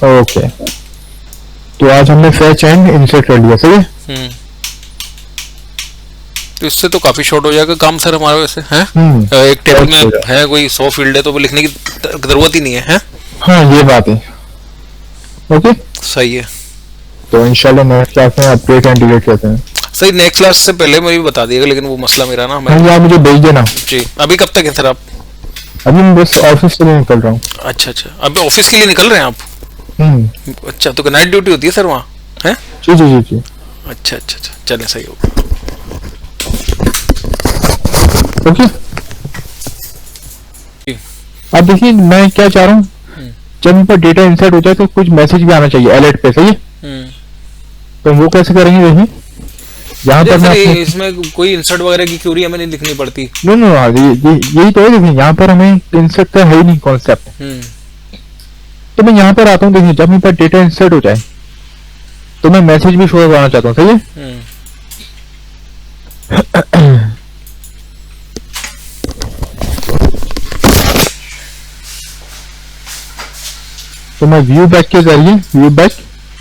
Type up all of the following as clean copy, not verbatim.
Okay, तो आज हमने फैच एंड इंसर्ट कर लिया, सही है। तो इससे तो काफी शॉर्ट हो जाएगा काम सर हमारा वैसे हैं। एक टेबल में है कोई 100 फील्ड है तो वो लिखने की जरूरत ही नहीं है, हाँ ये बात है। ओके सही है। तो इंशाल्लाह नेक्स्ट क्लास में अपडेट एंड डिलीट करते हैं। सही, नेक्स्ट क्लास से पहले मुझे भी बता दिएगा, लेकिन वो मसला मेरा ना हाँ यार मुझे भेज देना। जी। अभी कब तक है सर आप? अभी मैं बस ऑफिस के लिए निकल रहा हूँ। अच्छा अच्छा, अभी ऑफिस के लिए निकल रहे हैं आप? अच्छा, तो नाइट ड्यूटी होती है सर वहाँ है? जी जी जी जी। अच्छा अच्छा अच्छा, चले सही होगा। ओके, अब देखिए मैं क्या चाह रहा हूँ, जब इन पर डेटा इंसर्ट हो जाए तो कुछ मैसेज भी आना चाहिए अलर्ट पे, सही है। तो वो कैसे करेंगे देखिए, यहाँ पर मैं इसमें कोई इंसर्ट वगैरह की क्यूरी हमें नहीं लिखनी पड़ती। नो नो यही तो है। देखिए यहाँ पर हमें इंसर्ट का है ही नहीं कॉन्सेप्ट। तो मैं यहाँ पर आता हूँ, देखिए जब इन पर डेटा इंसर्ट हो जाए तो मैं मैसेज भी शो करना चाहता हूँ, सही है। तो मैं व्यू बैक के जरिए view bag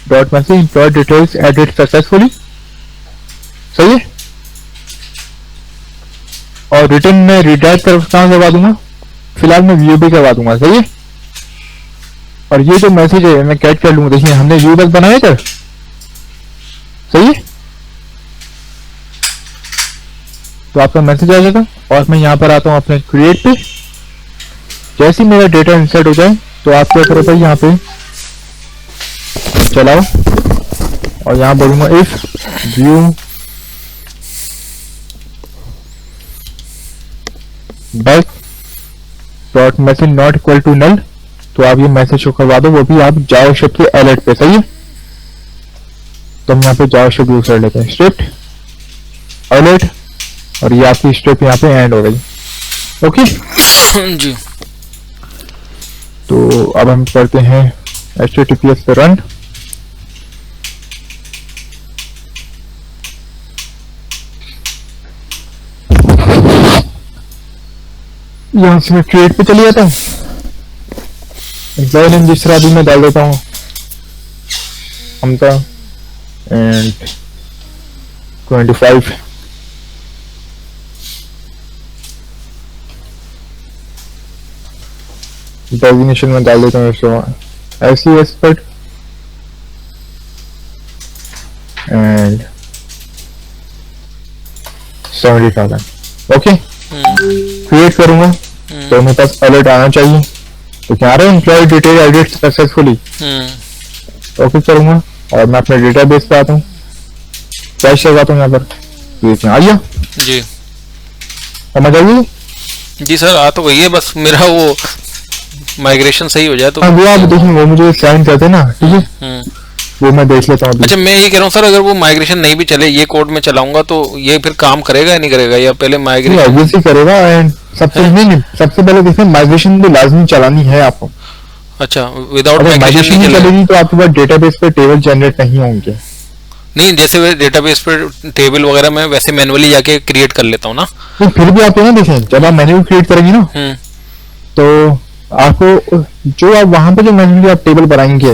dot message employee details edit successfully, सही है। और रिटर्न में रिडायरेक्ट कहाँ करवा दूंगा, फिलहाल मैं व्यू भी करवा दूंगा, सही है। और ये जो मैसेज है मैं कैट कर लूंगा। देखिए हमने व्यू बैक बनाया था, सही है। तो आपका मैसेज आ जाएगा और मैं यहाँ पर आता हूँ अपने क्रिएट पे। जैसे ही मेरा डेटा इंसर्ट हो जाए तो आप क्या करो भाई, यहाँ पे चलाओ और यहाँ बोलूंगा if view bag dot message not equal to null, तो आप ये मैसेज शो करवा दो, वो भी आप जावास्क्रिप्ट के अलर्ट पे, सही है। तो हम यहाँ पे जावास्क्रिप्ट यूज कर लेते हैं, स्क्रिप्ट अलर्ट, और ये आपकी स्क्रिप्ट यहाँ पे एंड हो गई। ओके जी। तो अब हम करते हैं HTTPS पे रन। यहाँ से मैं क्रिएट पे चली जाता हूँ, एम्प्लॉय नेम जिस तरह भी मैं डाल देता हूँ हमका एंड 25। डेजिग्नेशन में डाल देता हूँ ऐसी एक्सपर्ट एंड 70,000। ओके, क्रिएट करूंगा तो मेरे पास अलर्ट आना चाहिए। तो क्या आ रहा है, employee detail edit successfully. Okay करूंगा और मैं अपने डेटाबेस पे आता हूँ, कैश लगाता हूँ यहाँ पर। आ गया जी, समझ आ गई? जी सर आ तो गई है, बस मेरा वो माइग्रेशन सही हो जाए तो। हाँ वो आप देखिए, वो मुझे साइन करते ना, ठीक है, वो मैं देख लेता हूँ। अच्छा मैं ये कह रहा हूँ सर, अगर वो माइग्रेशन नहीं भी चले, ये कोड में चलाऊंगा तो ये फिर काम करेगा या नहीं करेगा, या पहले माइग्रेशन? ऑब्वियसली करेगा। एंड सबसे पहले देखिए माइग्रेशन तो लाजमी चलानी है आपको। अच्छा, विदाउट माइग्रेशन नहीं चलेगी तो आपके पास डेटाबेस पे टेबल जनरेट नहीं होंगे। नहीं, जैसे डेटाबेस पे टेबल वगैरह मैं वैसे मैनुअली जाके क्रिएट कर लेता हूँ ना। तो फिर भी आप ना देखें, जब आप मैनुअली क्रिएट करेंगे ना तो आपको जो आप वहां पे जो मैनुअली आप टेबल बनाएंगे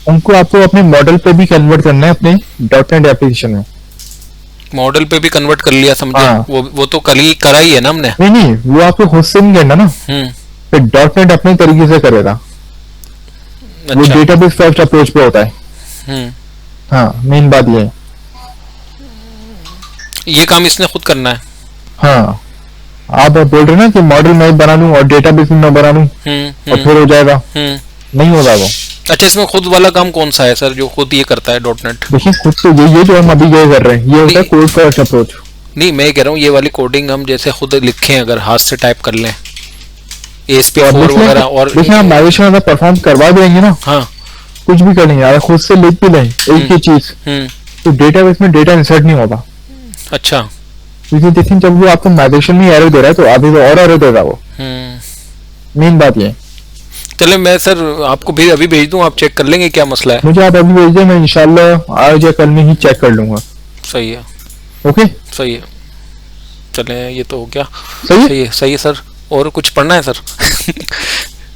उनको आपको अपने मॉडल पे भी कन्वर्ट करना है, अपने .NET एप्लीकेशन में। मॉडल पे भी कन्वर्ट कर लिया समझे। हाँ। वो तो कल ही करा ही है ना हमने। नहीं वो आपको खुद से नहीं करना ना, फिर .NET अपने तरीके से करेगा। अच्छा। वो डेटाबेस फर्स्ट अप्रोच पे होता है। हाँ मेन बात ये है, ये काम इसने खुद करना है। हाँ आप बोल रहे ना कि मॉडल मैं बना लूं और डेटाबेस में मैं बना लूं और फिर हो जाएगा, नहीं होगा वो। अच्छा, इसमें खुद वाला काम कौन सा है सर जो खुद ये करता है .NET? देखिए खुद तो ये जो हम अभी ये कर रहे हैं ये होता है कोड फर्स्ट अप्रोच। नहीं मैं कह रहा हूँ ये वाली कोडिंग हम जैसे खुद लिखें, अगर हाथ से टाइप कर लें ASP.4 वगैरह, और देखिए हम माइग्रेशन अगर परफॉर्म करवा देंगे ना, हाँ कुछ भी कर लेंगे, अगर खुद से लिख भी लें एक ही चीज तो डेटाबेस में डेटा इंसर्ट नहीं होगा। अच्छा, क्योंकि देखिए जब वो आपको माइग्रेशन में एरर दे रहा है तो आगे तो और एरर देगा वो। मेन बात ये। चले मैं सर आपको भी अभी भेज दूं, आप चेक कर लेंगे क्या मसला है? मुझे आप अभी भेज दें, मैं इंशाल्लाह आज या कल में ही चेक कर लूंगा। सही है। ओके सही है, चले ये तो हो गया। सही है सही है सर। और कुछ पढ़ना है सर?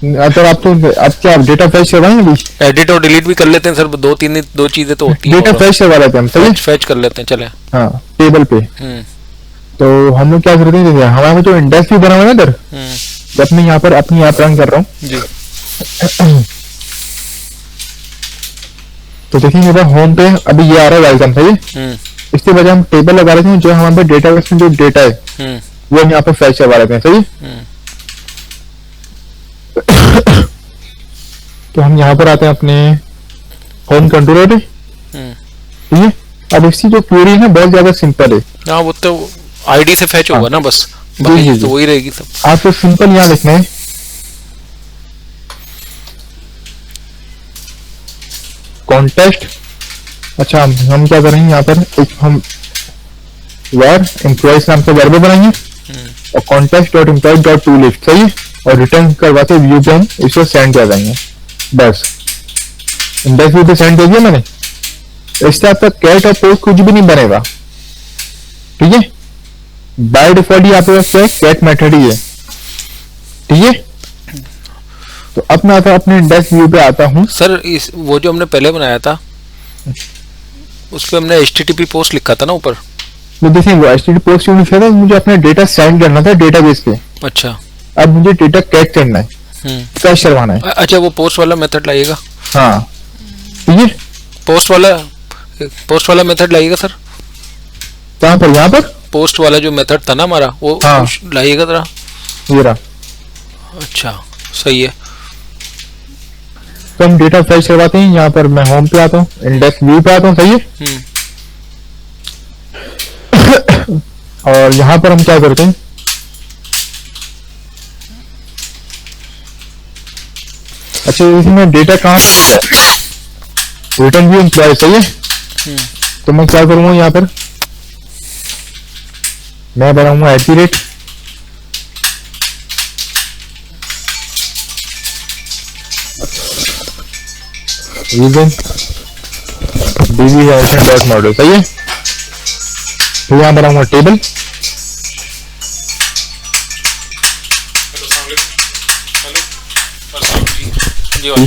तो आप क्या डेटा फ्रेश करवाएंगे अभी? एडिट और डिलीट भी कर लेते हैं सर, दो चीजें तो होती डेटा हैं। फ्रेश करवा लेते हैं हम, सही है? फैच कर लेते हैं, चले। हाँ, टेबल पे। तो हम लोग क्या करते हैं, जैसे हमारा जो इंडेक्स भी बना हुआ है ना इधर, जब मैं यहाँ पर अपनी ऐप रन कर रहा हूँ जी, तो देखिए मेरे पास होम पे अभी ये आ रहा है वेलकम, सही है? इसके बजाय हम टेबल लगा लेते हैं, जो हमारे पास डेटाबेस में जो डेटा है वो हम यहाँ पर फ्रेश करवा लेते हैं, सही है? तो हम यहाँ पर आते हैं अपने होम कंट्रोलर पे, ठीक है? अब इसकी जो क्वेरी है ना बहुत ज्यादा सिंपल है। हाँ, वो तो आईडी से फैच होगा ना बस, बाकी तो वही रहेगी सब। आपको सिंपल यहाँ लिखना है कॉन्टेस्ट। अच्छा, हम क्या करेंगे यहाँ पर, एक हम वर एम्प्लॉइज नाम से वेरिएबल बनाएंगे और contest dot employees dot to list, सही है? और रिटर्न करवाते व्यू पे हम इसको सेंड कर देंगे, बस। इंडेक्स व्यू पे सेंड कर दिया मैंने। इससे आपका कैट और पोस्ट कुछ भी नहीं बनेगा, ठीक है? बाय डिफॉल्ट ही आपके पास कैट मेथड ही है, ठीक है? तो अब मैं आता अपने इंडेक्स व्यू पे आता हूँ सर। इस वो जो हमने पहले बनाया था उस पे हमने HTTP पोस्ट लिखा था ना ऊपर। तो देखिए वो HTTP पोस्ट क्यों लिखा था, मुझे अपना डेटा सेंड करना था डेटाबेस पे। अच्छा, अब मुझे डेटा कैच करना है, कैश करवाना है। अच्छा, वो पोस्ट वाला मेथड लाइएगा। हाँ, ठीक है? पोस्ट वाला मेथड लाइएगा सर। कहाँ पर? यहाँ पर पोस्ट वाला जो मेथड था ना हमारा, वो हाँ, लाइएगा जरा। ये रहा। अच्छा, सही है। तो हम डेटा फ्रेश करवाते हैं। यहाँ पर मैं होम पे आता हूँ, इंडेक्स व्यू पे आता हूँ, सही है? और यहाँ पर हम क्या करते हैं, अच्छा इसमें डेटा कहाँ, रिटर्न व्यू एम्प्लॉय, सही है? तो मैं क्या करूंगा, यहाँ पर मैं बनाऊंगा @ रीजन db डॉट मॉडल, सही है? तो यहाँ बनाऊंगा टेबल, जी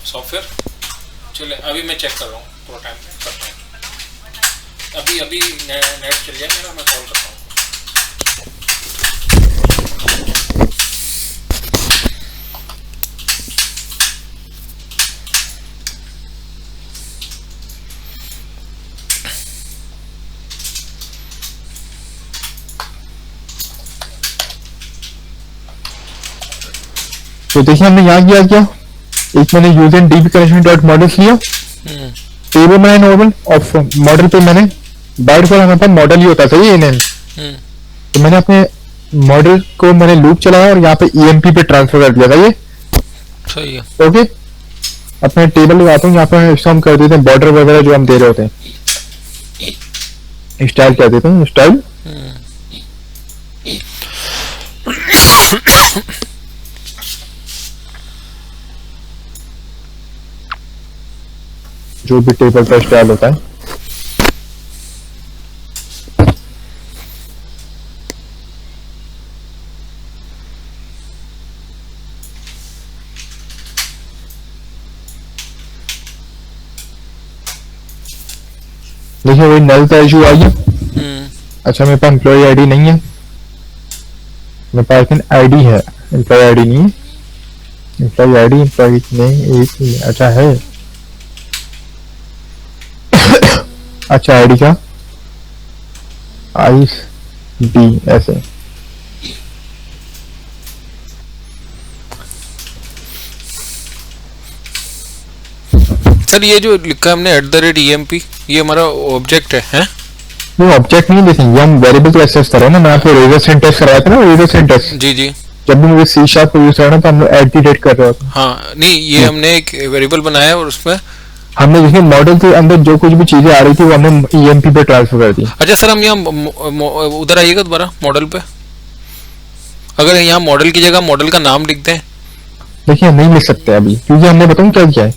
सॉफ्टवेयर। चलिए, अभी मैं चेक कर रहा हूँ, थोड़ा टाइम करता हूँ। अभी नेट चल जाए मेरा, मैं कॉल करता हूँ। तो देखिए हमने यहाँ क्या, एक मैंने user dB connection dot model लिया, टेबल बनाया नॉर्मल, और मॉडल पे मैंने बाय डिफॉल्ट हमारे पास मॉडल ही होता था ये नेम। तो मैंने अपने मॉडल को मैंने लूप चलाया और यहाँ पे EMP पे ट्रांसफर कर दिया था, ये सही है। ओके, अपने टेबल लगाता हूँ, यहाँ पे इसको हम कर देते हैं बॉर्डर वगैरह जो हम दे रहे होते हैं, स्टाइल कर देते हैं, स्टाइल। जो भी टेबल का स्टाइल होता है। देखिए वही नल का इशू आ गया। अच्छा, मेरे पास एम्प्लॉय आईडी नहीं है, मेरे पास एक आईडी है, एम्प्लॉय आईडी नहीं है। एम्प्लॉय आईडी एम्प्लॉय नहीं, एक ही अच्छा है। अच्छा, आईडी का ID ऐसे। सर, ये जो लिखा है हमने @EMP, ये हमारा ऑब्जेक्ट है? वो ऑब्जेक्ट नहीं, देखिए ये हम वेरिएबल को एक्सेस कर रहे हैं ना। मैं आपको रेजर सिंटैक्स करवाया था ना, रेजर सिंटैक्स। जी जी। जब भी मुझे C# को यूज करना था, हम लोग @ कर रहे होते। हाँ, नहीं, ये हमने एक वेरिएबल बनाया और उसमें हमने देखिए मॉडल के अंदर जो कुछ भी चीजें आ रही थी वो हमने EMP पे ट्रांसफर कर दी। अच्छा सर, हम यहाँ उधर आइएगा दोबारा मॉडल पे। अगर यहाँ मॉडल की जगह मॉडल का नाम लिख दें। देखिए नहीं लिख सकते अभी, क्योंकि हमने बताऊँ क्या किया है,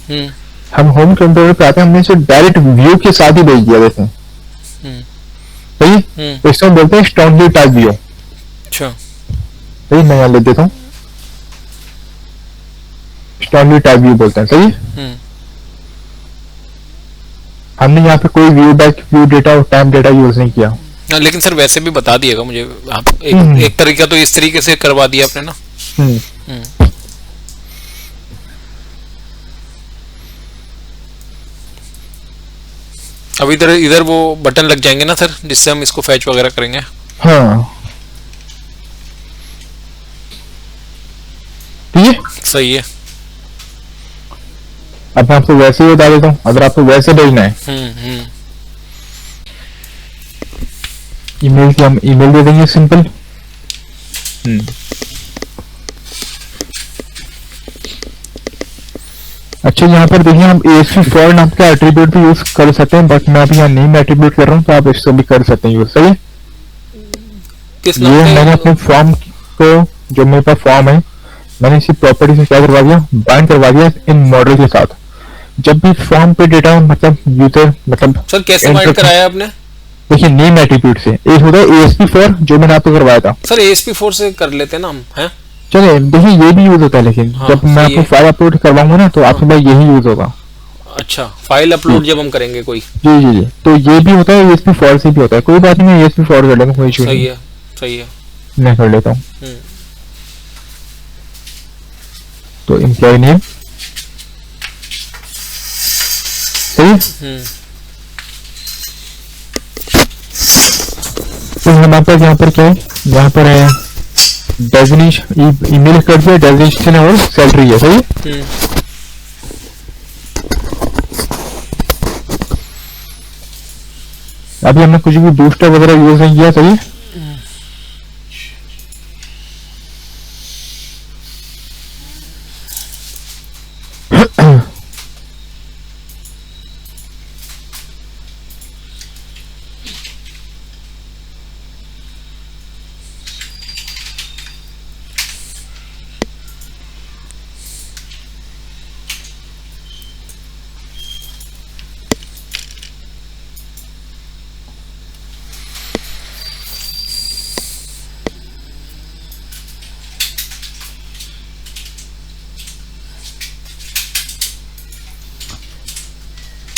हम होम कंट्रोलर पे आते हैं, हमने इसे डायरेक्ट व्यू के साथ ही भेज दिया। देखें सही है? तो इसमें बोलते हैं स्ट्रांगली टाइप व्यू। अच्छा। सही, मैं यहाँ लिख देता हूँ, स्ट्रांगली टाइप व्यू बोलते हैं। सही है? हमने यहाँ पे कोई व्यू बैक, व्यू डेटा और टाइम डेटा यूज नहीं किया। लेकिन सर वैसे भी बता दिएगा मुझे आप, एक तरीका तो इस तरीके से करवा दिया आपने ना। अब इधर इधर वो बटन लग जाएंगे ना सर, जिससे हम इसको फैच वगैरह करेंगे। हाँ ठीक है, सही है। अब मैं आपको वैसे ही बता देता हूँ, अगर आपको वैसे भेजना है ईमेल की, हम ईमेल दे देंगे सिंपल। अच्छा, यहाँ पर देखिए हम ASP फॉर नाम का एट्रीब्यूट भी यूज कर सकते हैं, बट मैं अभी यहाँ नेम एट्रीब्यूट कर रहा हूँ, तो आप इससे भी कर सकते हैं यूज। सही है? किस ये मैंने अपने फॉर्म को, जो मेरे पास फॉर्म है, मैंने इसी प्रॉपर्टी से क्या करवा दिया, बाइंड करवा दिया इन मॉडल के साथ। जब भी फॉर्म पे डेटा मतलब यूजर मतलब सर कैसे बाइंड कराया आपने? देखिए नेम एट्रीब्यूट से, एक होता है ASP फॉर जो मैंने आपको करवाया था। सर ASP4 से कर लेते हैं ना हम, हैं? चलिए देखिए ये भी यूज होता है, लेकिन हाँ, जब मैं आपको फाइल अपलोड करवाऊंगा ना, तो आपके पास यही यूज होगा। अच्छा, फाइल अपलोड जब हम करेंगे कोई। जी जी जी, तो ये भी होता है, ASP फॉर से भी होता है। कोई बात नहीं, मैं ASP फॉर कर लेता हूँ, कोई इशू सही नहीं। है, सही है। मैं कर लेता हूँ। तो एम्प्लॉय नेम, सही। तो हमारे पास यहाँ पर क्या है, यहाँ पर है डेजिग्नेशन, ईमेल कर दिया, डेजिग्नेशन और सैलरी है। सही। अभी हमने कुछ भी बूस्टर वगैरह यूज नहीं किया। सही।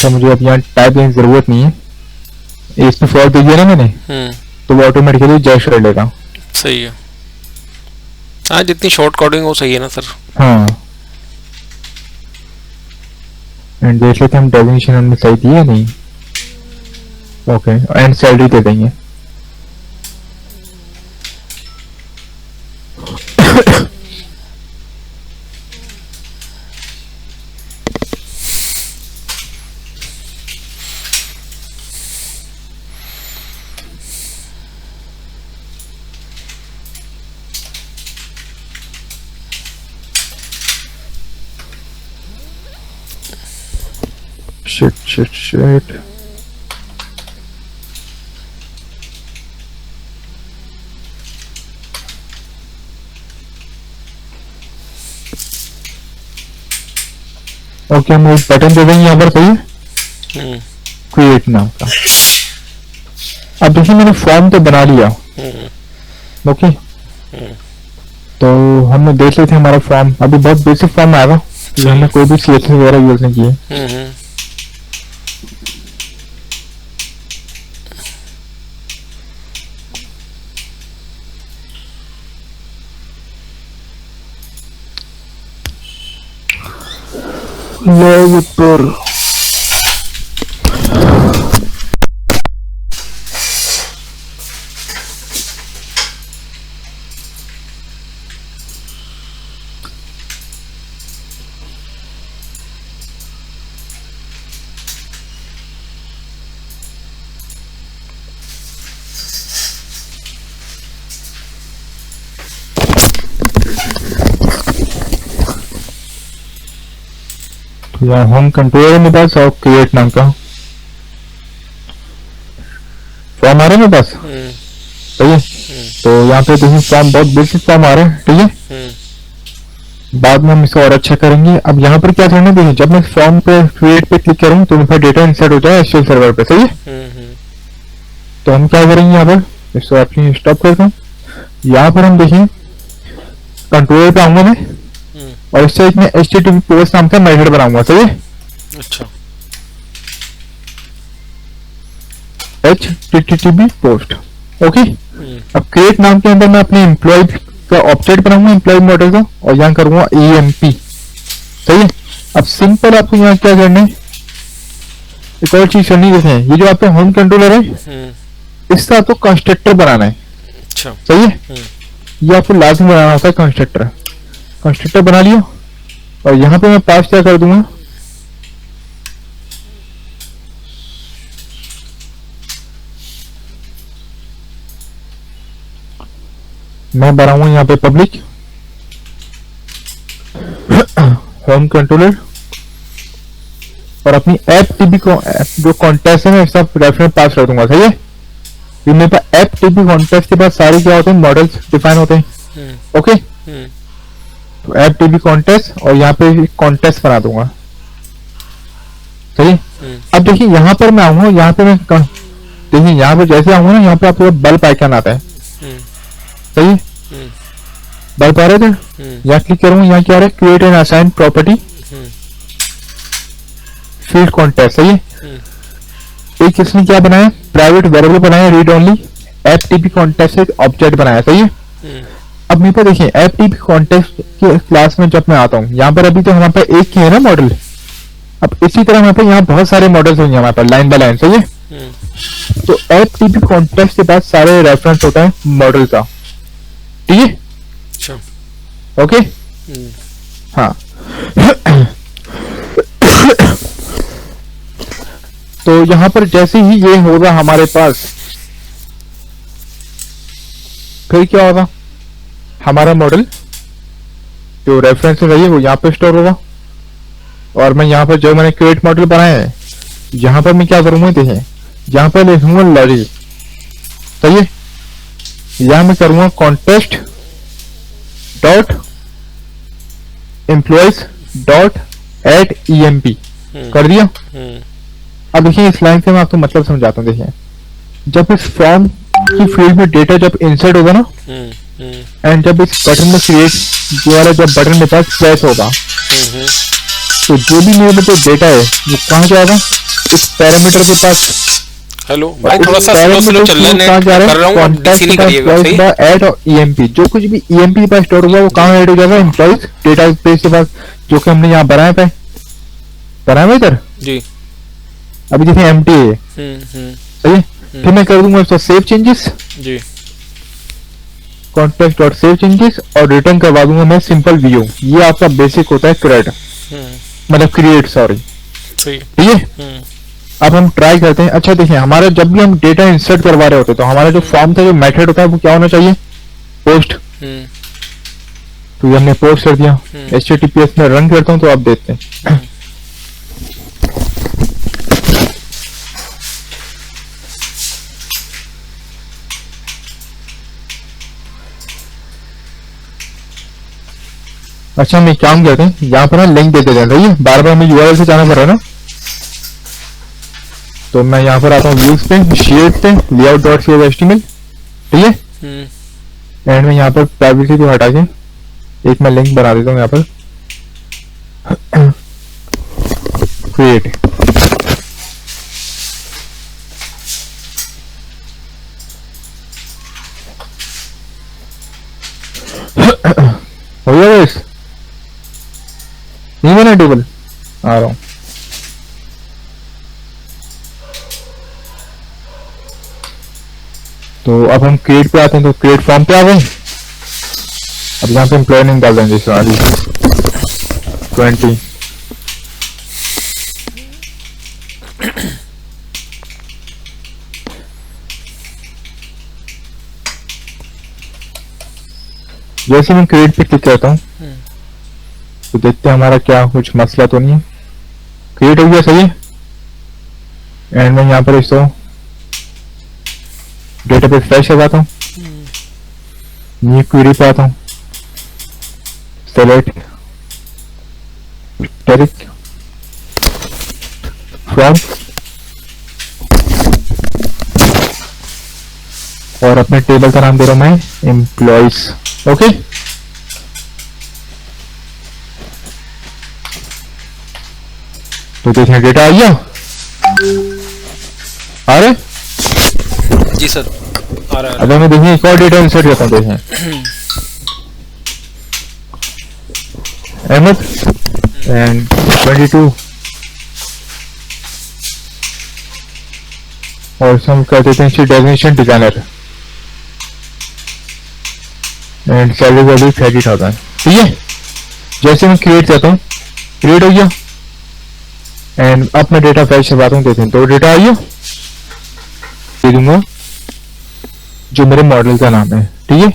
तो मुझे अब यहाँ टाइप करने की जरूरत नहीं है, ASP फॉर दे दिया ना मैंने, तो वो ऑटोमेटिकली जस्ट कर लेगा। सही है। हाँ, जितनी शॉर्ट कोडिंग हो सही है ना सर। हाँ, एंड देख लेते हम डेफिनेशन हमने सही दी है नहीं। ओके, एंड सैलरी दे देंगे। शिट। ओके, हम एक बटन दे देंगे यहाँ पर। सही है, क्रिएट नाम का। अब देखिए मैंने फॉर्म तो बना लिया। ओके, तो हमने देख लेते हमारा फॉर्म, अभी बहुत बेसिक फॉर्म आएगा, हमने कोई भी CSS वगैरह यूज नहीं किए। लॉग पर या होम कंट्रोलर है मेरे पास और क्रिएट नाम का फॉर्म आ रहा है मेरे पास। सही है, तो यहाँ पे देखिए फॉर्म बहुत बेसिक फॉर्म आ रहा है। ठीक है, बाद में हम इसको और अच्छा करेंगे। अब यहाँ पर क्या करना है, देखिए जब मैं फॉर्म पे क्रिएट पे क्लिक करूँ तो मेरे पास डेटा इंसर्ट हो जाए SQL सर्वर पे। सही है, तो हम क्या करेंगे यहाँ पर, इसको आपकी स्टॉप करता हूँ। यहाँ पर हम देखें कंट्रोलर पे आऊंगा मैं और इससे एक मैं HTTP पोस्ट नाम का मेथड बनाऊंगा, सही है। अच्छा HTTP पोस्ट, ओके। अब क्रिएट नाम के अंदर मैं अपने एम्प्लॉय का ऑब्जेक्ट बनाऊंगा, एम्प्लॉय मॉडल का, और यहाँ करूंगा EMP, सही है। अब सिंपल आपको यहाँ क्या करना है, एक और चीज करनी है, ये जो आपका होम कंट्रोलर है इससे आपको कंस्ट्रक्टर बनाना है, अच्छा सही है। ये आपको लाजमी बनाना होता है कंस्ट्रक्टर। कंस्ट्रक्टर बना लिया और यहाँ पे मैं पास क्या कर दूंगा, मैं बनाऊंगा यहाँ पे पब्लिक होम कंट्रोलर और अपनी ऐप टीपी को जो कॉन्टेस्ट है सब रेफरेंस पास कर दूंगा, सही है। ये मेरे पास ऐप टीपी कॉन्टेस्ट के पास सारे क्या होते हैं, मॉडल्स डिफाइन होते हैं, ओके। तो ऐप टीपी कॉन्टेस्ट और यहाँ पे कॉन्टेस्ट बना दूंगा, सही है। अब देखिए यहाँ पर मैं आऊंगा, यहाँ पे मैं देखिए यहाँ पे जैसे आऊंगा ना, यहाँ पे आपको बल्ब आइकन आता है, सही है। बल्ब आ रहे थे, यहाँ क्लिक करूंगा, यहाँ क्या आ रहा है, create and assign property field contest, सही है। एक इसने क्या बनाया, प्राइवेट वेरिएबल बनाया, read only app TP contest से ऑब्जेक्ट बनाया, सही है। अब मेरे पास देखिए ऐप टीपी कॉन्टेस्ट के क्लास में जब मैं आता हूँ, यहाँ पर अभी तो हमारे पास एक ही है ना मॉडल। अब इसी तरह हमारे पास यहाँ बहुत सारे मॉडल्स होंगे हमारे पास लाइन बाय लाइन, सही है। तो ऐप टीपी कॉन्टेस्ट के बाद सारे रेफरेंस होता है मॉडल का, ठीक है, अच्छा ओके। हाँ तो यहाँ पर जैसे ही ये होगा हमारे पास, फिर क्या होगा, हमारा मॉडल जो रेफरेंस है वो यहाँ पे स्टोर होगा और मैं यहाँ पर जो मैंने क्रिएट मॉडल बनाया है, यहाँ पर मैं क्या करूंगा, देखें यहाँ पर लिखूंगा लॉजिक, सही है। यहाँ मैं करूंगा context dot employees dot add EMP कर दिया। अब देखिए इस लाइन से मैं आपको मतलब समझाता हूँ। देखिए जब इस फॉर्म की फील्ड में डेटा जब इंसर्ट होगा ना, एंड जब इस बटन में क्रिएट जो वाला जब बटन मेरे पास प्रेस होगा, तो जो भी मेरे जो डेटा है वो कहाँ जाएगा, इस पैरामीटर के पास। हेलो भाई, थोड़ा सा स्लो चल रहा है, कर रहा हूँ, आप डिसी नहीं करिएगा, सही है। ऐड और EMP जो कुछ भी EMP के पास स्टोर होगा वो कहाँ ऐड हो जाएगा, एम्प्लॉइज डेटा बेस के पास, जो कि हमने यहाँ बनाया है इधर जी। अभी देखिए एम्प्टी है, सही है। फिर मैं कर दूंगा इसको सेव चेंजेस जी, कॉन्टेक्स्ट डॉट सेव चेंजेस और रिटर्न करवा दूंगा मैं सिंपल व्यू। ये आपका बेसिक होता है क्रिएट, मतलब क्रिएट, सॉरी, ठीक है। अब हम ट्राई करते हैं। अच्छा देखिए हमारा जब भी हम डेटा इंसर्ट करवा रहे होते तो हमारा जो फॉर्म था, जो मेथड होता है वो क्या होना चाहिए, पोस्ट। तो ये हमने पोस्ट कर दिया, HTTPS में रन करता हूँ तो आप देखते हैं। अच्छा हम एक काम करते हैं, यहाँ पर ना लिंक देते हैं, सही है। बार बार हमें URL से जाना पड़ रहा है ना, तो मैं यहाँ पर आता हूँ व्यूज पे, शेयर पे, लेआउट डॉट HTML, ठीक है। एंड में यहाँ पर प्राइवेसी को हटा के एक मैं लिंक बना देता हूँ यहाँ पर क्रिएट। हो गया इस नहीं बना टेबल, आ रहा हूँ। तो अब हम क्रिएट पे आते हैं, तो क्रिएट फॉर्म पे आ गए। अब यहाँ पे एम्प्लॉय नेम डाल देंगे 20। जैसे मैं क्रिएट पे क्लिक करता हूँ तो देखते हैं हमारा क्या कुछ मसला तो नहीं है। क्रिएट हो गया, सही है। एंड मैं यहाँ पर इसको डेटा पे फ्रेश लगाता हूँ, न्यू क्वेरी पे आता हूँ, सेलेक्ट डायरेक्ट फ्रॉम और अपने टेबल का नाम दे रहा हूं मैं एम्प्लॉइज। ओके, तो देखिए डेटा आ गया, आ रहा है। जी सर, आ रहा है। अगर मैं देखिए एक और डेटा इंसर्ट करता हूँ, देखें अहमद एंड 22 और हम कर देते हैं designation designer and salary value 30,000। ठीक है, जैसे मैं क्रिएट करता हूँ क्रिएट हो गया एंड अपना डेटा फैच करवाता हूँ। देखें तो डेटा आ गया, दे दूंगा जो मेरे मॉडल का नाम है। ठीक है,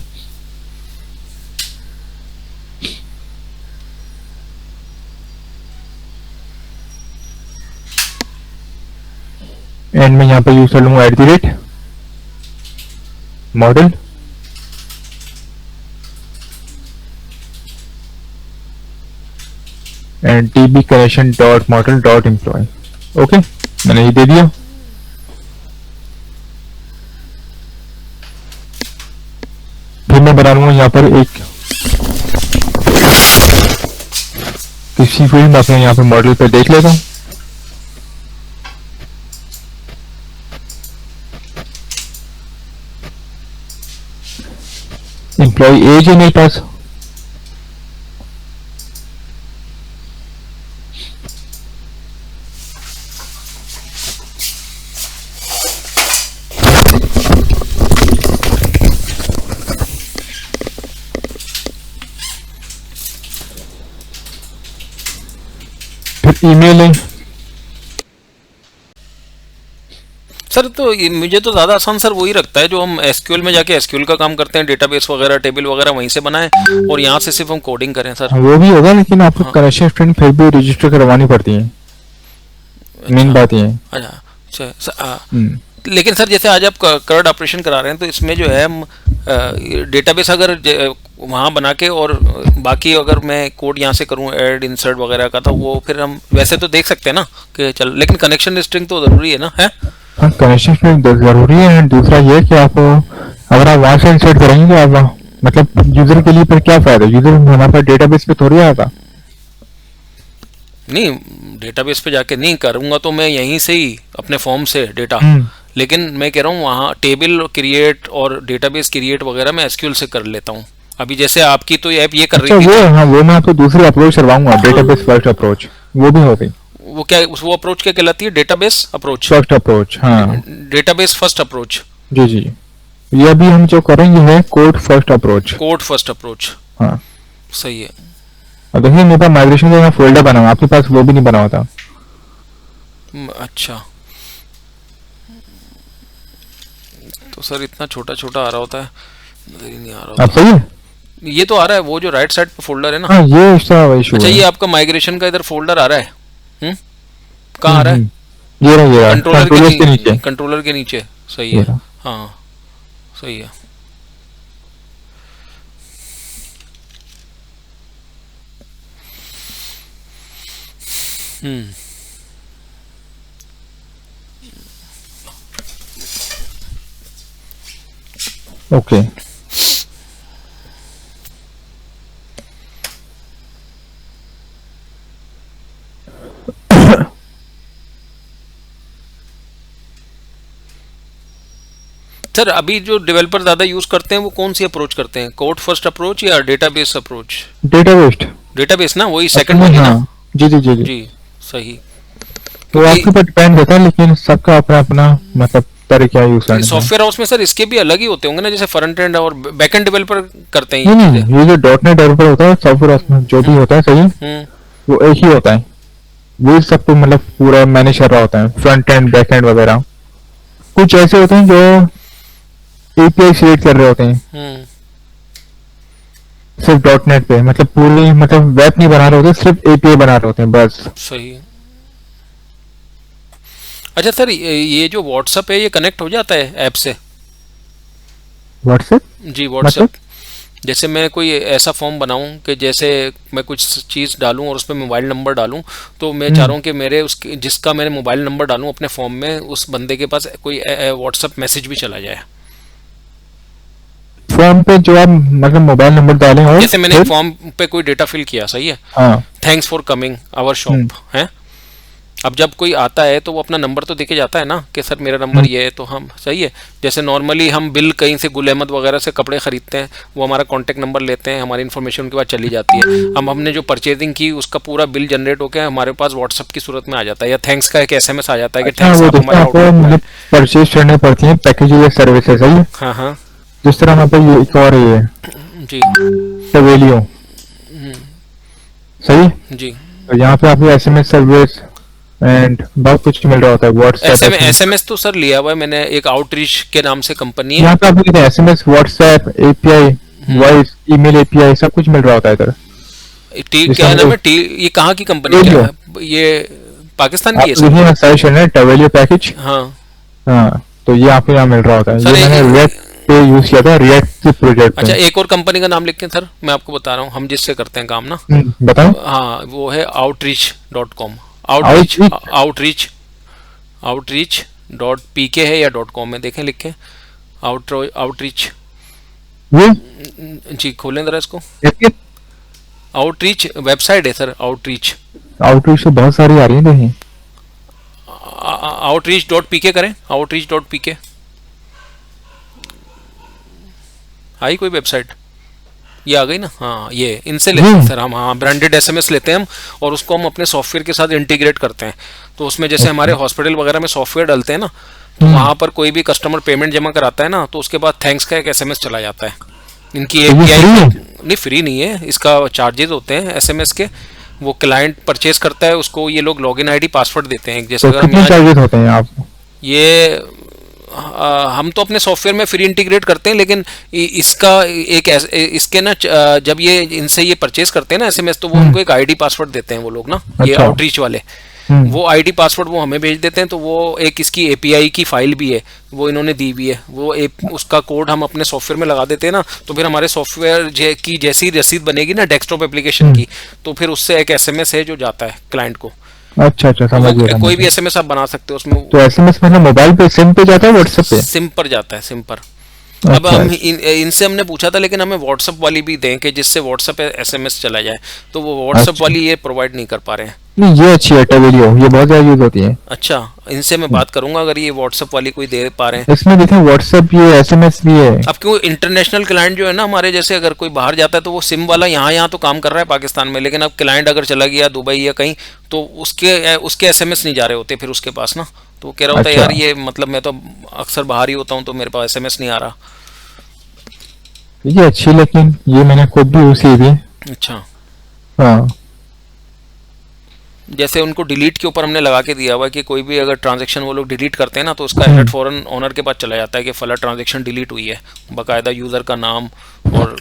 एंड मैं यहाँ पे यूज कर लूंगा @ model and db connection dot model dot employee. Okay, मैंने ये दे दिया। फिर मैं बना लूंगा यहाँ पर एक किसी फील्ड में अपने यहाँ पर मॉडल पे देख लेता हूँ। एम्प्लॉय एज है मेरे पास, फिर ईमेल है। सर तो मुझे तो ज़्यादा आसान सर वही लगता है जो हम एसक्यूएल में जाके एसक्यूएल का काम करते हैं, डेटाबेस वगैरह टेबल वगैरह वहीं से बनाएं और यहाँ से सिर्फ हम कोडिंग करें सर। वो भी होगा, लेकिन आपको कनेक्शन स्ट्रिंग फिर भी रजिस्टर करवानी पड़ती है। मेन बात ये है। अच्छा, लेकिन सर जैसे आज आप कर्ड ऑपरेशन करा रहे हैं तो इसमें जो है हम डेटाबेस अगर वहाँ बना के और बाकी अगर मैं कोड यहाँ से करूँ ऐड इंसर्ट वगैरह का, तो वो फिर हम वैसे तो देख सकते हैं ना कि चल, लेकिन कनेक्शन स्ट्रिंग तो ज़रूरी है ना। है हाँ, कनेक्शन स्ट्रिंग जरूरी है। एंड दूसरा ये कि आप अगर आप वहाँ से इंसर्ट करेंगे तो आप मतलब यूजर के लिए फिर क्या फायदा, यूजर हमारे पास डेटाबेस पे थोड़ी आएगा। नहीं, डेटाबेस पे जाके नहीं करूँगा तो मैं यहीं से ही अपने फॉर्म से डेटा, लेकिन मैं कह रहा हूँ वहाँ टेबल क्रिएट और डेटाबेस क्रिएट वगैरह मैं एसक्यूएल से कर लेता हूँ। अभी जैसे आपकी तो ऐप ये कर रही थी। वो हाँ, वो मैं आपको दूसरी अप्रोच करवाऊंगा, डेटाबेस फर्स्ट अप्रोच, वो भी होगी। वो क्या, वो अप्रोच क्या कहलाती है? Database approach, first approach. हाँ, डेटाबेस फर्स्ट अप्रोच। जी जी, ये अभी हम जो करेंगे है code first approach. Code first approach, हाँ सही है। अब देखिए मेरे पास माइग्रेशन का फोल्डर बना हुआ, आपके पास वो भी नहीं बना हुआ था। अच्छा, तो सर इतना छोटा छोटा आ रहा होता है, नजर ही नहीं आ रहा। अब सही है, ये तो आ रहा है, वो जो राइट साइड पे फोल्डर है ना। हाँ, ये इसका इशू अच्छा, है। ये आपका माइग्रेशन का इधर फोल्डर आ रहा है। कहाँ आ रहा है? ये रहा कंट्रोलर के नीचे। कंट्रोलर के नीचे, सही है। हाँ सही है। ओके, सर अभी जो डेवलपर ज्यादा यूज करते हैं वो कौन सी अप्रोच करते हैं, कोड फर्स्ट अप्रोच या डेटाबेस अप्रोच? डेटाबेस, डेटाबेस ना, वही सेकंड वाली ना। जी जी जी जी सही। तो आपके ऊपर डिपेंड रहता है, लेकिन सबका अपना अपना मतलब तरीका यूज करने का। सॉफ्टवेयर हाउस में सर इसके भी अलग ही होते होंगे ना, जैसे फ्रंट एंड और बैक एंड डेवलपर करते हैं। नहीं, ये जो .NET डेवलपर होता है, सॉफ्टवेयर हाउस में जो भी होता है, सही, वो एक ही होता है। वो सबको मतलब पूरा मैनेज कर रहा होता है, फ्रंट एंड बैक एंड वगैरह। कुछ ऐसे होते हैं जो API क्रिएट कर रहे होते हैं सिर्फ .NET पे, मतलब पूरी मतलब वेब नहीं बना रहे होते, सिर्फ API बना रहे होते हैं बस। सही है। अच्छा सर, ये जो व्हाट्सएप है ये कनेक्ट हो जाता है ऐप से? व्हाट्सएप? जी व्हाट्सएप, जैसे मैं कोई ऐसा फॉर्म बनाऊं कि जैसे मैं कुछ चीज़ डालूं और उस पर मोबाइल नंबर डालूं, तो मैं चाह रहा हूं कि मेरे उसके जिसका मैंने मोबाइल नंबर डालूं अपने फॉर्म में, उस बंदे के पास कोई व्हाट्सएप मैसेज भी चला जाए। फॉर्म पे जो आप मतलब मोबाइल नंबर डालें और जैसे मैंने फिर- एक फॉर्म पे कोई डेटा फिल किया, सही है, हाँ thanks for coming our shop है। अब जब कोई आता है तो वो अपना नंबर तो देके जाता है ना कि सर मेरा नंबर ये है, तो हम सही है। जैसे नॉर्मली हम बिल कहीं से गुल अहमद वगैरह से कपड़े खरीदते हैं, वो हमारा कॉन्टैक्ट नंबर लेते हैं, हमारी इन्फॉर्मेशन उनके पास चली जाती है। हम हमने जो परचेजिंग की उसका पूरा बिल जनरेट होकर हमारे पास व्हाट्सअप की सूरत में आ जाता है, या थैंक्स का एक SMS आ जाता है कि अच्छा, थैंक्स वो आप देखो हमारे आपको आउटलेट में मतलब परचेज करने पड़ती है पैकेजेस या सर्विसेज, सही है। हाँ हाँ जिस तरह यहाँ पे ये एक और ये जी टवेलियो, सही है। जी। तो यहाँ पे आपको SMS सर्विस एंड बहुत कुछ मिल रहा होता है, व्हाट्सएप SMS तो सर लिया हुआ है मैंने, एक आउटरीच के नाम से कंपनी है। यहाँ पे आपको SMS, WhatsApp API, voice, email API सब कुछ मिल रहा होता है इधर। टी जिसका क्या नाम है, मतलब- टी ये कहाँ की कंपनी क्या है? ये पाकिस्तान की है आप सर? देखिए सर्च करना टवेलियो पैकेज, हाँ हाँ तो ये आपको यहाँ मिल रहा होता है। सर, ये मैंने एक- रिएक्ट पे यूज किया था, रिएक्ट के प्रोजेक्ट अच्छा, में। एक और कंपनी का नाम लिख के सर मैं आपको बता रहा हूँ, हम जिससे करते हैं काम ना, बताओ। हाँ वो है outreach.com। Outreach Outreach? outreach.pk है या .com है, देखें लिख के आउटरीच। ये जी खोलें जरा इसको। देखिए आउटरीच वेबसाइट है सर, आउटरीच। आउटरीच तो बहुत सारी आ रही है, देखिए outreach.pk करें, outreach.pk आई कोई वेबसाइट, ये आ गई ना। हाँ ये इनसे लेते हैं सर हम, हाँ ब्रांडेड SMS लेते हैं हम, और उसको हम अपने सॉफ्टवेयर के साथ इंटीग्रेट करते हैं। तो उसमें जैसे हमारे हॉस्पिटल वगैरह में सॉफ्टवेयर डालते हैं ना, तो वहाँ पर कोई भी कस्टमर पेमेंट जमा कराता है ना, तो उसके बाद थैंक्स का एक SMS चला जाता है। इनकी तो ये API free है? नहीं फ्री नहीं है, इसका चार्जेस होते हैं SMS के। वो क्लाइंट परचेज करता है, उसको ये लोग लॉगिन ID पासवर्ड देते हैं। जैसे तो अगर हम कितने यहाँ चार्जेस होते हैं आप? ये हम तो अपने सॉफ्टवेयर में फ्री इंटीग्रेट करते हैं, लेकिन इसका एक इसके ना जब ये इनसे ये परचेज करते हैं ना SMS, तो वो उनको एक ID पासवर्ड देते हैं वो लोग ना, ये अच्छा। आउटरीच वाले। वो ID पासवर्ड वो हमें भेज देते हैं, तो वो एक इसकी API की फाइल भी है, वो इन्होंने दी भी है। वो उसका कोड हम अपने सॉफ्टवेयर में लगा देते हैं ना, तो फिर हमारे सॉफ्टवेयर की जैसी रसीद बनेगी ना डेस्कटॉप एप्लीकेशन की, तो फिर उससे एक SMS है जो जाता है क्लाइंट को। अच्छा अच्छा, समझ गया। कोई भी SMS आप बना सकते हो उसमें। तो SMS मतलब मोबाइल पे, सिम पे जाता है, व्हाट्सएप पे? सिम पर जाता है, सिम पर। अब अच्छा। हम इनसे हमने पूछा था, लेकिन हमें व्हाट्सएप वाली भी दें कि जिससे व्हाट्सएप पे SMS चला जाए, तो वो व्हाट्सएप अच्छा। वाली ये प्रोवाइड नहीं कर पा रहे हैं। नहीं ये अच्छी है टवेलियो, ये बहुत ज्यादा यूज होती है। अच्छा, इनसे मैं बात करूंगा अगर ये व्हाट्सएप वाली कोई दे पा रहे हैं। इसमें देखिए व्हाट्सएप भी है, SMS भी है। अब क्यों इंटरनेशनल क्लाइंट जो है ना हमारे, जैसे अगर कोई बाहर जाता है तो वो सिम वाला यहाँ तो काम कर रहा है पाकिस्तान में, लेकिन अब क्लाइंट अगर चला गया दुबई या कहीं, तो उसके SMS नहीं जा रहे होते फिर उसके पास ना, तो वो कह रहा होता है अच्छा। यार ये मतलब मैं तो अक्सर बाहर ही होता हूँ, तो मेरे पास SMS नहीं आ रहा। ये अच्छी, लेकिन ये मैंने खुद भी यूज की थी। अच्छा, हाँ जैसे उनको डिलीट के ऊपर हमने लगा के दिया हुआ है कि कोई भी अगर ट्रांजैक्शन वो लोग डिलीट करते हैं ना, तो उसका अलर्ट फौरन ओनर के पास चला जाता है कि फला ट्रांजैक्शन डिलीट हुई है, बाकायदा यूज़र का नाम और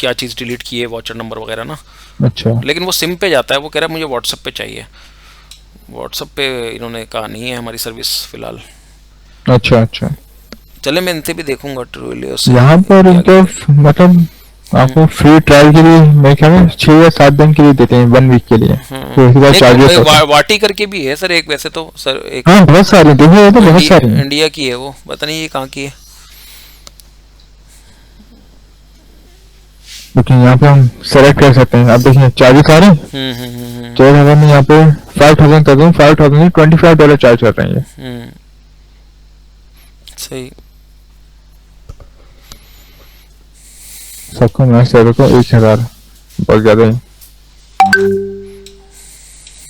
क्या चीज़ डिलीट की है, वाचर नंबर वगैरह ना। अच्छा। लेकिन वो सिम पे जाता है, वो कह रहा है मुझे व्हाट्सएप पे चाहिए। व्हाट्सएप पे इन्होंने कहा नहीं है हमारी सर्विस फिलहाल। अच्छा अच्छा, चले मैं इनसे भी देखूंगा ट्रूलियो से। यहाँ पर इनके मतलब आपको फ्री ट्रायल के लिए मैं क्या 6 या 7 दिन के लिए देते हैं, 1 वीक के लिए। तो इसके बाद चार्जेस होते हैं। वाटी करके भी है सर एक, वैसे तो सर एक हाँ बहुत सारी, देखिए ये तो बहुत सारी हैं। इंडिया की है, वो पता नहीं ये कहाँ की है। लेकिन यहाँ पे हम सेलेक्ट कर सकते हैं। अब देखिए चार्जेस आ रहे हैं 14,000 में, यहाँ पे 5,000 कर दूँ, 5,000 $25 चार्ज कर रहे हैं ये। सही। सबको मैं से तो 1,000 बहुत ज्यादा है।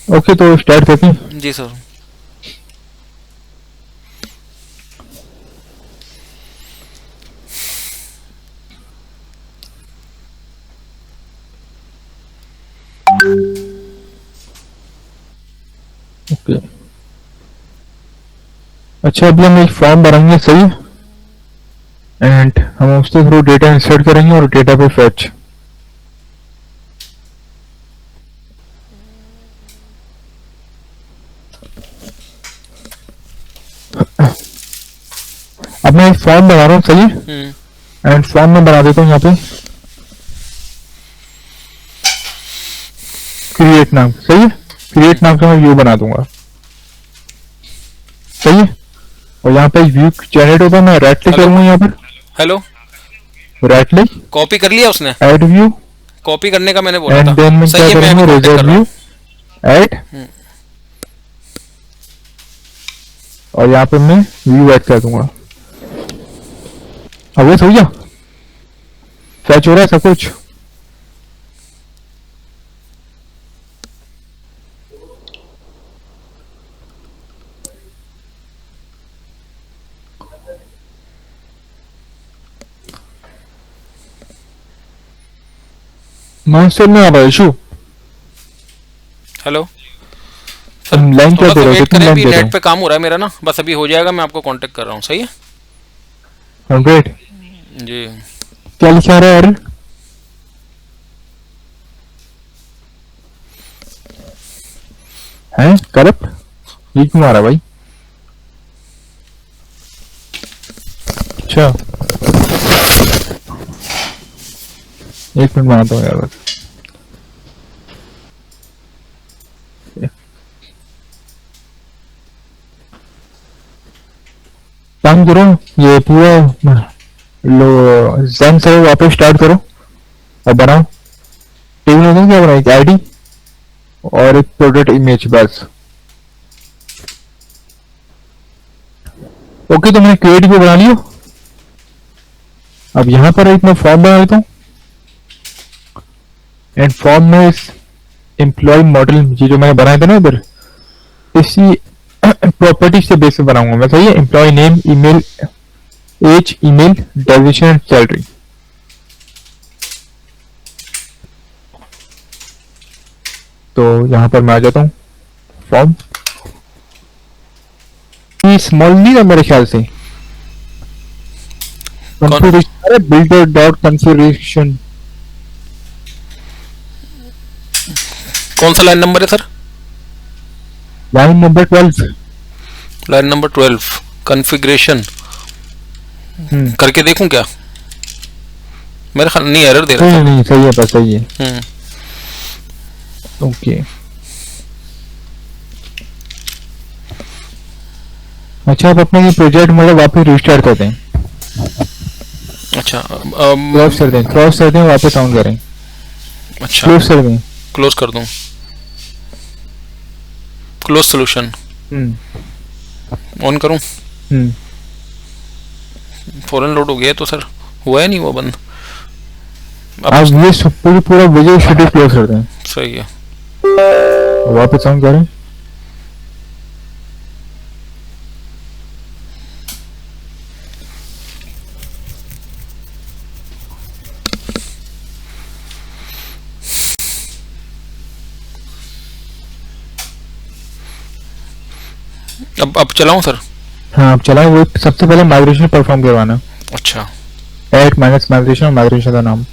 ओके तो स्टार्ट करते हैं। जी सर। ओके अच्छा, अभी हम एक फॉर्म भरेंगे, सही है, एंड हम उसके थ्रू डेटा इंसर्ट करेंगे और डेटा पे फैच। अब मैं एक फॉर्म बना रहा हूँ, सही है, एंड फॉर्म में बना देता हूँ यहाँ पे क्रिएट नाम, सही है, क्रिएट नाम से मैं व्यू बना दूंगा, सही है। और यहाँ पे व्यू जनरेट होगा, मैं राइट क्लिक करूंगा यहाँ पर। हेलो राइट क्लिक, कॉपी कर लिया उसने, ऐड व्यू, कॉपी करने का मैंने बोला एंड था। देन मैं सही क्या है, मैं करूंगा, अभी contact रिजर्व कर रहा व्यू, हूँ। ऐड, और यहाँ पे मैं व्यू ऐड कर दूंगा। अब ये हो गया, फैच हो रहा है सब कुछ। मास्टर में आ रहा है इशू, हेलो, लाइन क्या थोड़ा दे सा रहे हो, वेट कितनी करें, लाइन अभी दे रहे नेट पे काम हो रहा है मेरा ना, बस अभी हो जाएगा, मैं आपको कांटेक्ट कर रहा हूँ। सही है हो? 100 जी। क्या लिखा रहा है यार? हैं करप्ट, ये क्यों आ रहा है भाई? अच्छा, एक मिनट बनाता हूँ यार बस। काम करो, ये पूरा लो zen से वापस स्टार्ट करो और बनाओ टेबल में। क्या बनाए, एक आईडी और एक प्रोडक्ट इमेज बस। ओके, तो मैंने क्रिएट भी बना लियो। अब यहाँ पर एक मैं फॉर्म बना लेता हूँ, एंड फॉर्म में इस एम्प्लॉय मॉडल ये जो मैंने बनाया था ना इधर, इसी प्रॉपर्टी से बेस पे बनाऊंगा मैं। सही है, employee name, email, age, email, designation and salary. तो यहाँ पर मैं आ जाता हूँ, फॉर्म ये स्मॉल नहीं था मेरे ख्याल से, कॉन्फ़िगरेशन बिल्डर डॉट कॉन्फ़िगरेशन। कौन सा लाइन नंबर है sir? Line number 12। Line number 12 configuration करके देखूं क्या? मेरे ख्याल नहीं, एरर दे रहा नहीं था। नहीं सही है, बस सही है। हम्म, ओके, अच्छा अब अपने ये प्रोजेक्ट मतलब वापस रिस्टार्ट करते हैं, अच्छा क्रॉस कर दें, क्रॉस कर दें, वापस ऑन करें, अच्छा क्लोज कर दें। क्लोज कर दूं, क्लोज सोल्यूशन ऑन करूं, हम्म, फॉरन लोड हो गया है तो सर हुआ है नहीं वो बंद। अब ये सब पूरा विजुअल स्टूडियो क्लोज कर दें, सही है। वापस ऑन करें। अब चलाऊं सर? हाँ अब चलाएं, वो सबसे पहले माइग्रेशन परफॉर्म करवाना, अच्छा ऐड माइनस माइग्रेशन और माइग्रेशन का नाम।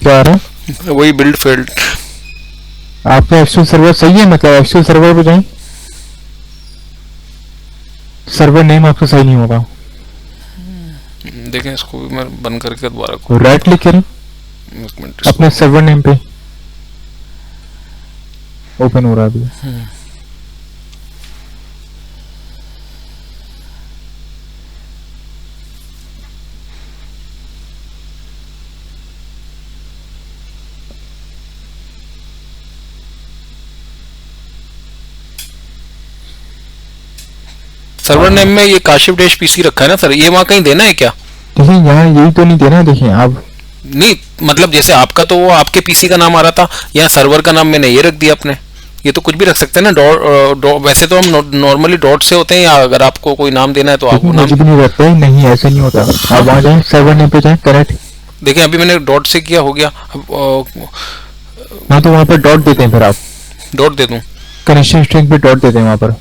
क्या आ रहा है? वही बिल्ड फेल्ड। आपका एक्चुअल सर्वर सही है, मतलब एक्चुअल सर्वर पे जाएं, सर्वर नेम आपका सही नहीं होगा। देखें इसको भी मैं बंद करके दोबारा राइट क्लिक करें एक मिनट अपने सर्वर नेम पे, ओपन हो रहा है अभी। सर्वर नेम में ये काशिफ डैश पीसी रखा है ना सर, ये वहाँ कहीं देना है क्या? देखिए यहाँ यही तो नहीं देना, देखिए आप नहीं मतलब जैसे आपका तो वो आपके पीसी का नाम आ रहा था, यहाँ सर्वर का नाम मैंने ये रख दिया अपने। ये तो कुछ भी रख सकते हैं ना, वैसे तो हम नॉर्मली डॉट से होते हैं, या अगर आपको कोई नाम देना है तो आप वो नाम। मुझे भी नहीं रखते, नहीं ऐसा नहीं होता। आप वहाँ जाए सर्वर नेम पे जाए, करेक्ट। देखिए अभी मैंने डॉट से किया, हो गया। हाँ तो वहाँ पर डॉट देते हैं, फिर आप डॉट दे दूं, कनेक्शन स्ट्रिंग पे डॉट देते हैं, वहाँ पर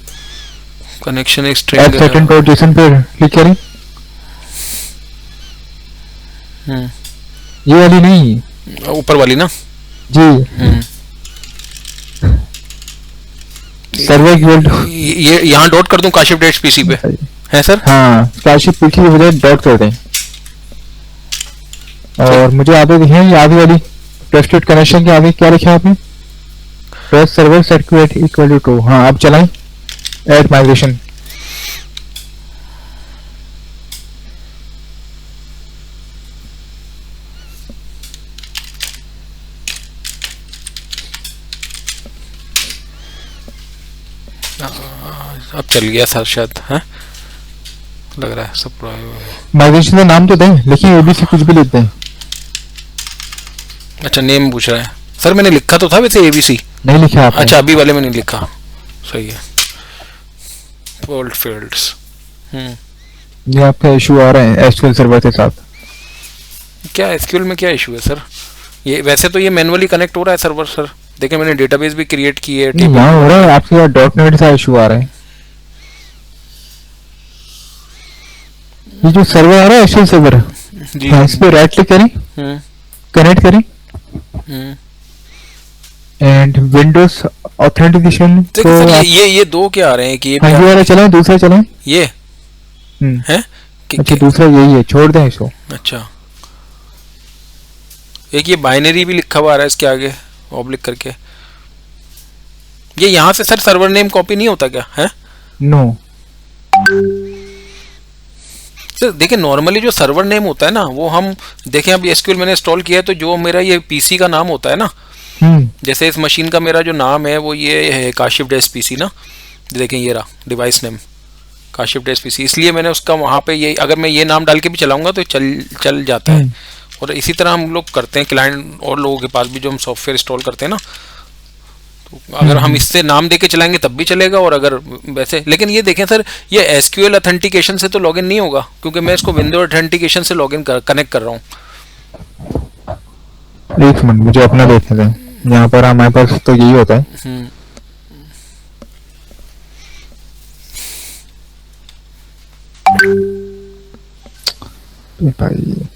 कनेक्शन एक add string. Certain dot JSON पे क्लिक करें। ये वाली नहीं, ऊपर वाली ना जी, सर्वर इक्वल टू, ये यहाँ डॉट कर दूं काशिफ डैश पीसी पे। है सर? हाँ, स्टारशिप पीछे की बजाय डॉट कर दें। और मुझे आगे दिखे ये आगे वाली ट्रस्टेड कनेक्शन के आगे क्या लिखा है आपने? Trust server certificate equal to true. हाँ, अब चलाएं ऐड माइग्रेशन। अब चल गया सर शायद, है लग रहा है सब। माइग्रेशन का नाम तो दें, लेकिन एबीसी कुछ भी लिख दें। अच्छा, नेम पूछ रहा है सर, मैंने लिखा तो था वैसे एबीसी। नहीं लिखा आपने? अच्छा, अभी वाले में नहीं लिखा, सही है। Fold fields. ये आपका इशू आ रहा है एसक्यूएल सर्वर के साथ। क्या एसक्यूएल में क्या इशू है सर? ये वैसे तो ये मैनुअली कनेक्ट हो रहा है सर्वर सर, देखिए मैंने डेटाबेस भी क्रिएट की है। नहीं, यहाँ हो रहा है आपके यहाँ डॉट नेट का इशू आ रहा है। ये जो सर्वर आ रहा है एसक्यूएल सर्वर, जी हाँ, इस पे राइट क्लिक करें, कनेक्ट करें एंड विंडोज ऑथेंटिकेशन। तो तो सर आप- ये दो क्या आ रहे हैं कि ये हाँ, ये वाला चलाएं, दूसरा चलाएं। ये हम्म, है अच्छा, दूसरा यही है, छोड़ दें इसको। अच्छा, एक ये बाइनरी भी लिखा हुआ आ रहा है इसके आगे ऑब्लिक करके। ये यहाँ से सर सर्वर नेम कॉपी नहीं होता क्या है? नो, सर देखिए नॉर्मली जो सर्वर नेम होता है ना वो हम देखें, अब एसक्यूएल मैंने इंस्टॉल किया है तो जो मेरा ये पीसी का नाम होता है ना, जैसे इस मशीन का मेरा जो नाम है वो ये है काशिफ डेस्क पीसी ना, देखें ये रहा device name Kashif desk PC, इसलिए मैंने उसका वहाँ पे ये अगर मैं ये नाम डाल के भी चलाऊंगा तो चल जाता है। और इसी तरह हम लोग करते हैं क्लाइंट और लोगों के पास भी जो हम सॉफ्टवेयर इंस्टॉल करते हैं ना, तो अगर हम इससे नाम देके चलाएंगे तब भी चलेगा, और अगर वैसे, लेकिन ये देखें सर ये एसक्यूएल ऑथेंटिकेशन से तो लॉगिन नहीं होगा क्योंकि मैं इसको विंडो ऑथेंटिकेशन से लॉगिन कनेक्ट कर रहा हूँ। एक मिनट मुझे अपना देखने दें। यहाँ पर हमारे पास तो यही होता है। भाई